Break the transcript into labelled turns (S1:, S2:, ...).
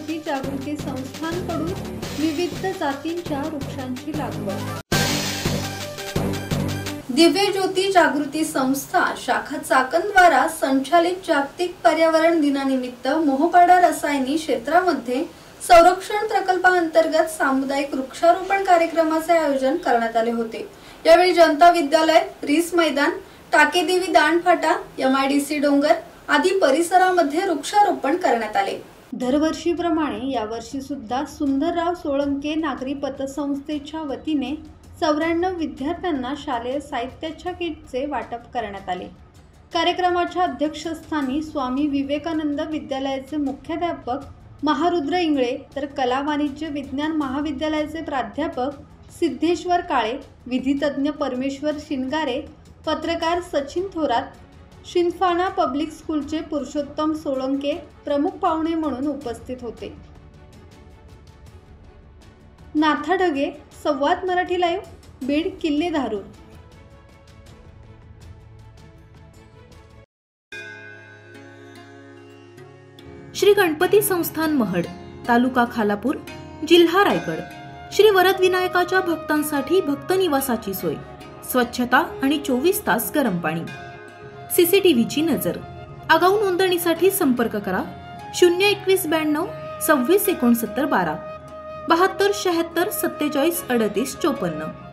S1: ज्योती जागृती संस्थांकडून विविध जातींच्या वृक्षांची लागवड। दिव्य ज्योती जागृती संस्था शाखा चाकण द्वारा संचालित जागतिक पर्यावरण दिनानिमित्त मोहपाडा रसायनी क्षेत्रामध्ये संरक्षण प्रकल्पाअंतर्गत सामुदायिक वृक्षारोपण कार्यक्रमाचे आयोजन करण्यात आले होते। यावेळी जनता विद्यालय, रिस मैदान, टाकेदेवी दांडफाटा, MIDC डोंगर आदी परिसरामध्ये वृक्षारोपण करण्यात आले। दरवर्षीप्रमाणे यावर्षी सुद्धा सुंदरराव सोळंके नागरी पतसंस्थेच्या वतीने 94 विद्यार्थ्यांना शालेय साहित्याच्या किटचे वाटप करण्यात आले। कार्यक्रमाच्या अध्यक्षस्थानी स्वामी विवेकानंद विद्यालयाचे मुख्याध्यापक महारुद्र इंगळे, तर कला वाणिज्य विज्ञान महाविद्यालयाचे प्राध्यापक सिद्धेश्वर काळे, विधितज्ञ परमेश्वर शिनगारे, पत्रकार सचिन थोरात, शिंदफाना पब्लिक स्कूलचे पुरुषोत्तम सोळंके प्रमुख पाहुणे म्हणून उपस्थित होते। नाथा ढगे, संवाद मराठी लाईव्ह, बीड, किल्ले धारूर।
S2: श्री गणपती संस्थान महड, तालुका खालापूर, जिल्हा रायगड। श्री वरद विनायकाच्या भक्तांसाठी भक्त निवासाची सोय, स्वच्छता आणि 24 तास गरम पाणी, CCTVची नजर। आगाऊ नोंदणीसाठी संपर्क करा 021 92 26 69 12 72 76 47 38 54।